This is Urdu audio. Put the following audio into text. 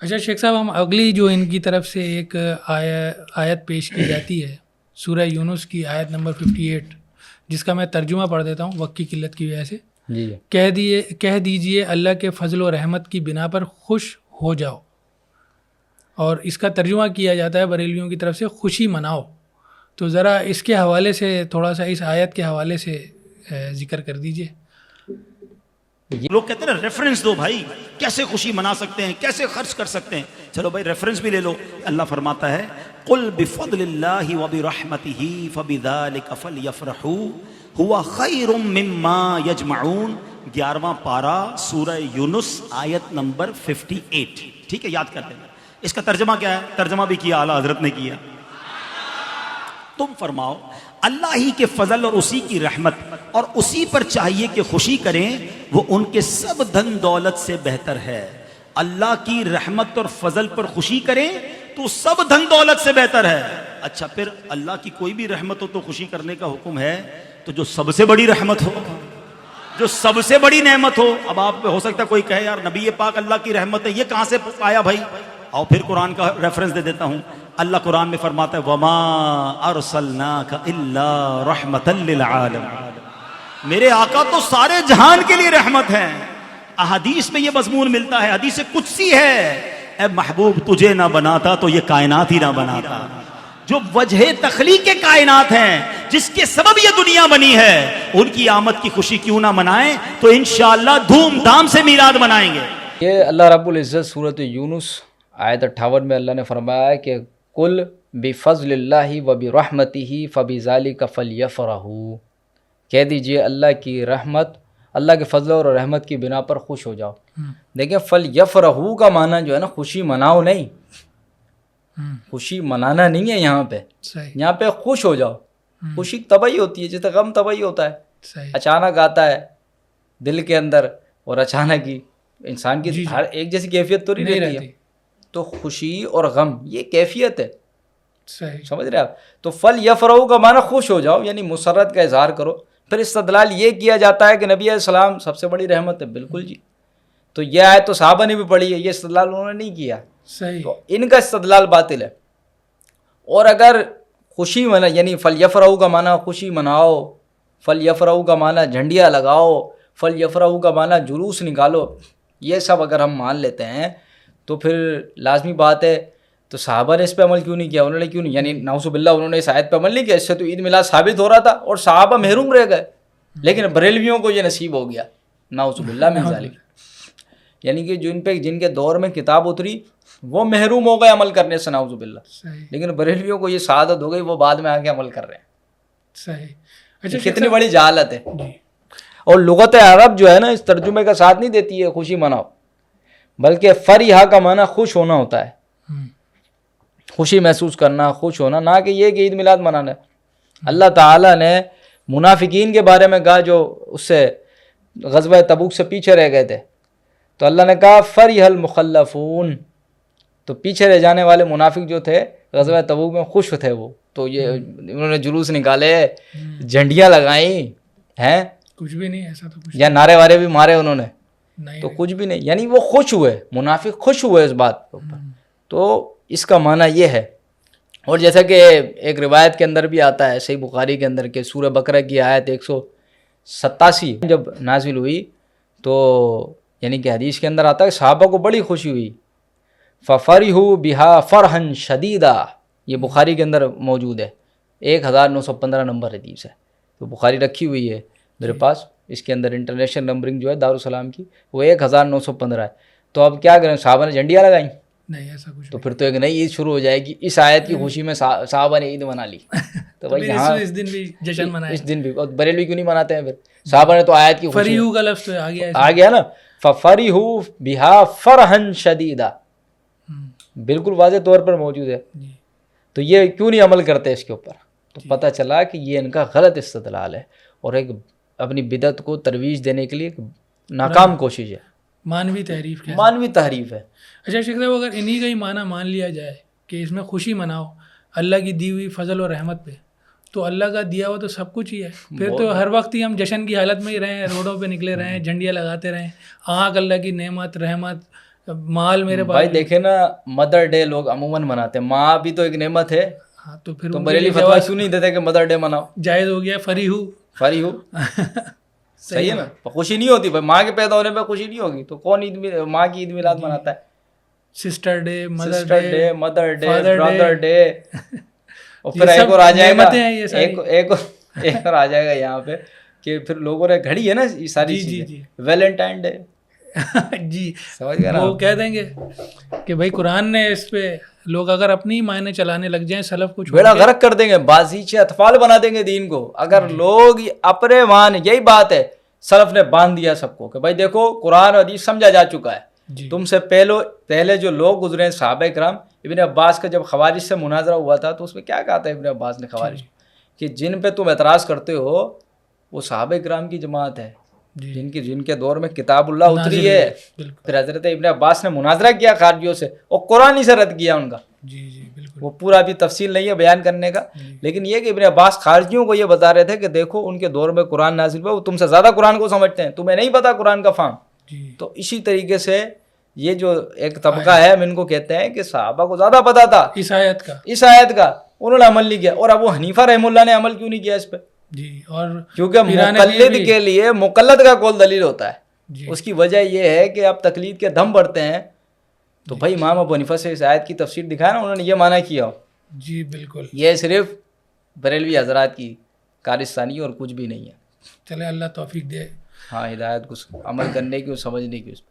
اچھا شیخ صاحب، ہم اگلی جو ان کی طرف سے ایک آیت پیش کی جاتی ہے سورہ یونس کی آیت نمبر 58، جس کا میں ترجمہ پڑھ دیتا ہوں وقت کی قلت کی وجہ سے. جی کہہ دیجئے اللہ کے فضل و رحمت کی بنا پر خوش ہو جاؤ. اور اس کا ترجمہ کیا جاتا ہے بریلویوں کی طرف سے خوشی مناؤ. تو ذرا اس کے حوالے سے تھوڑا سا اس آیت کے حوالے سے ذکر کر دیجئے. لوگ کہتے ہیں نا ریفرنس دو بھائی، کیسے خوشی منا سکتے ہیں، کیسے خرچ کر سکتے ہیں. چلو بھائی ریفرنس بھی لے لو. اللہ فرماتا ہے قل بفضل اللہ وبرحمتہ فبذلک فلیفرحوا ہوا خیر مما یجمعون. 11واں پارہ سورہ یونس آیت نمبر 58. ٹھیک ہے، یاد کر لینا. اس کا ترجمہ کیا ہے؟ ترجمہ بھی کیا اعلیٰ حضرت نے کیا. تم فرماؤ اللہ ہی کے فضل اور اسی کی رحمت اور اسی پر چاہیے کہ خوشی کریں، وہ ان کے سب دھن دولت سے بہتر ہے. اللہ کی رحمت اور فضل پر خوشی کریں تو سب دھن دولت سے بہتر ہے. اچھا پھر اللہ کی کوئی بھی رحمت ہو تو خوشی کرنے کا حکم ہے، تو جو سب سے بڑی رحمت ہو، جو سب سے بڑی نعمت ہو. اب آپ ہو سکتا ہے کوئی کہے یار نبی پاک اللہ کی رحمت ہے، یہ کہاں سے آیا بھائی؟ اور پھر قرآن کا ریفرنس دے دیتا ہوں. اللہ قرآن میں فرماتا ہے وَمَا أَرْسَلْنَاكَ إِلَّا رَحْمَةً لِلْعَالَمِينَ. میرے آقا تو سارے جہان کے لیے رحمت ہیں. احادیث میں یہ مضمون ملتا ہے، حدیث قدسی ہے، اے محبوب تجھے نہ بناتا تو یہ کائنات ہی نہ بناتا. جو وجہ تخلیق کائنات ہیں، جس کے سبب یہ دنیا بنی ہے، ان کی آمد کی خوشی کیوں نہ منائیں؟ تو انشاءاللہ دھوم دھام سے میلاد منائیں گے. یہ اللہ رب العزت سورۃ یونس آیت 58 میں اللہ نے فرمایا ہے کہ قل بفضل اللہ وبرحمتہ فبذلک فلیفرحوا. کہہ دیجئے اللہ کی رحمت، اللہ کے فضل اور رحمت کی بنا پر خوش ہو جاؤ. دیکھیں فلیفرحوا کا معنی جو ہے نا خوشی مناؤ نہیں، خوشی منانا نہیں ہے یہاں پہ. یہاں پہ خوش ہو جاؤ. خوشی طبعی ہوتی ہے جیسے غم طبعی ہوتا ہے، اچانک آتا ہے دل کے اندر اور اچانک ہی انسان کی ہر ایک جیسی کیفیت تو نہیں رہتی ہے. تو خوشی اور غم یہ کیفیت ہے، سمجھ رہے آپ؟ تو فلیفرحوا کا معنی خوش ہو جاؤ، یعنی مسرت کا اظہار کرو. پھر استدلال یہ کیا جاتا ہے کہ نبی علیہ السلام سب سے بڑی رحمت ہے. بالکل جی. تو یہ آیت تو صحابہ نے بھی پڑھی ہے، یہ استدلال انہوں نے نہیں کیا. تو ان کا استدلال باطل ہے. اور اگر خوشی منا یعنی فلیفرحوا کا معنی خوشی مناؤ، فلیفرحوا کا معنی جھنڈیاں لگاؤ، فلیفرحوا کا معنی جلوس نکالو، یہ سب اگر ہم مان لیتے ہیں تو پھر لازمی بات ہے تو صحابہ نے اس پہ عمل کیوں نہیں کیا؟ انہوں نے کیوں نہیں، یعنی نعوذ باللہ انہوں نے اس آیت پہ عمل نہیں کیا. اس سے تو عید میلاد ثابت ہو رہا تھا اور صحابہ محروم رہ گئے، لیکن بریلویوں کو یہ نصیب ہو گیا. نعوذ باللہ من ذالک. یعنی کہ جن کے دور میں کتاب اتری وہ محروم ہو گئے عمل کرنے سے، نعوذ باللہ. لیکن بریلویوں کو یہ سعادت ہو گئی، وہ بعد میں آ کے عمل کر رہے ہیں. صحیح. اچھا کتنی بڑی جہالت ہے. اور لغت عرب جو ہے نا اس ترجمے کا ساتھ نہیں دیتی ہے خوشی مناؤ، بلکہ فرحہ کا معنی خوش ہونا ہوتا ہے، خوشی محسوس کرنا، خوش ہونا، نہ کہ یہ کہ عید میلاد منانا. اللہ تعالیٰ نے منافقین کے بارے میں کہا جو اس سے غزوہ تبوک سے پیچھے رہ گئے تھے، تو اللہ نے کہا فرح المخلفون. تو پیچھے رہ جانے والے منافق جو تھے غزوہ تبوک میں خوش تھے. وہ تو یہ انہوں نے جلوس نکالے، جھنڈیاں لگائیں ہیں، کچھ بھی نہیں ایسا تو کچھ، یا نعرے وارے بھی مارے انہوں نے، تو کچھ بھی نہیں. یعنی وہ خوش ہوئے، منافق خوش ہوئے اس بات کے اوپر. تو اس کا معنی یہ ہے. اور جیسا کہ ایک روایت کے اندر بھی آتا ہے صحیح بخاری کے اندر کہ سورہ بقرہ کی آیت 187 جب نازل ہوئی تو یعنی کہ حدیث کے اندر آتا ہے صحابہ کو بڑی خوشی ہوئی. فَفَرِحُوا بِهَا فَرْحًا شَدِيدًا، یہ بخاری کے اندر موجود ہے، 1915 نمبر حدیث ہے. تو بخاری رکھی ہوئی ہے میرے پاس، اس کے اندر انٹرنیشنل نمبرنگ جو ہے دارالسلام کی وہ 1915 ہے. تو اب کیا کریں، صحابہ نے جھنڈیاں لگائیں؟ نہیں ایسا کچھ. تو پھر تو ایک نئی عید شروع ہو جائے گی. اس آیت کی خوشی میں صحابہ نے عید منا لی. تو بھائی یہاں اس دن بھی جشن منائے، اس دن بھی. اور بریلوی کیوں نہیں مناتے ہیں پھر؟ صحابہ نے تو آیت کی خوشی، فریحوا کا لفظ آ گیا نا، فَفَرِحُوا بِهَا فَرْحًا شَدِيدًا، بالکل واضح طور پر موجود ہے. تو یہ کیوں نہیں عمل کرتے اس کے اوپر؟ تو پتہ چلا کہ یہ ان کا غلط استدلال ہے اور ایک اپنی بدعت کو ترویج دینے کے لیے ناکام کوشش ہے، مانوی تحریف ہے. اچھا شیخ صاحب، اگر انہی کا ہی معنی مان لیا جائے کہ اس میں خوشی مناؤ اللہ کی دی ہوئی فضل و رحمت پہ، تو اللہ کا دیا ہوا تو سب کچھ ہی ہے. پھر تو ہر وقت ہی ہم جشن کی حالت میں ہی رہیں، روڈوں پہ نکلے رہیں، جھنڈیاں لگاتے رہیں. آنکھ اللہ کی نعمت رحمت مال میرے بھائی پاس. دیکھیں نا مدر ڈے لوگ عموماً مناتے ہیں, ماں بھی تو ایک نعمت ہے, ہاں تو پھر تو ان کے بریلی لیے فتویٰ کیوں نہیں دیتے کہ مدر ڈے مناؤ, جائز ہو گیا, فری ہو. فری ہو, صحیح ہے نا, خوشی نہیں ہوتی بھائی, ماں کے پیدا ہونے پہ خوشی نہیں ہوگی تو کون ماں کی عید میلاد مناتا ہے؟ Sister day, sister day, mother day, father brother day, اور یہ پھر ایک سب اور آ جائے گا, نعمتیں ہیں یہ ساری. ایک اور آ جائے گا یہاں پہ کہ پھر لوگوں نے گھڑی ہے نا یہ ساری چیزیں, ویلنٹائن ڈے, جی سمجھ گئے نا, وہ کہہ دیں گے کہ بھائی قرآن نے اس پہ, لوگ اگر اپنی معنی چلانے لگ جائیں سلف کو چھوڑ بیڑا کے, غرق کر دیں گے, بازیچے اطفال بنا دیں گے دین کو. اگر لوگ اپنے یہی بات ہے, سلف نے باندھ دیا سب کو کہ بھائی دیکھو قرآن اور حدیث سمجھا جا چکا ہے, جی تم سے پہلے جو لوگ گزرے ہیں صحابہ کرام. ابن عباس کا جب خوارج سے مناظرہ ہوا تھا تو اس میں کیا کہا تھا ابن عباس نے خوارج کو, کہ جن پہ تم اعتراض کرتے ہو وہ صحابہ کرام کی جماعت ہے, جن کے دور میں کتاب اللہ اتری ہے. پھر حضرت ابن عباس نے مناظرہ کیا خارجیوں سے اور قرآن ہی سے رد کیا ان کا. جی جی بالکل, وہ پورا بھی تفصیل نہیں ہے بیان کرنے کا, لیکن یہ کہ ابن عباس خارجیوں کو یہ بتا رہے تھے کہ دیکھو ان کے دور میں قرآن نازل ہوا, وہ تم سے زیادہ قرآن کو سمجھتے ہیں, تمہیں نہیں پتا قرآن کا فہم. تو اسی طریقے سے یہ جو ایک طبقہ ہے ہم ان کو کہتے ہیں کہ صحابہ کو زیادہ پتا تھا اس آیت کا, انہوں نے عمل نہیں کیا. اور ابو حنیفہ رحمہ اللہ نے عمل کیوں نہیں کیا اس پہ؟ جی, اور کیونکہ مقلد کے لیے مقلد کا قول دلیل ہوتا ہے. اس کی وجہ یہ ہے کہ آپ تقلید کے دم بڑھتے ہیں تو بھائی امام ابو حنیفہ سے اس آیت کی تفسیر دکھایا نا, انہوں نے یہ معنی کیا ہو. جی بالکل, یہ صرف بریلوی حضرات کی کارستانی اور کچھ بھی نہیں ہے. چلے اللہ توفیق دے. ہاں, ہدایت کو عمل کرنے کی اور سمجھنے کی.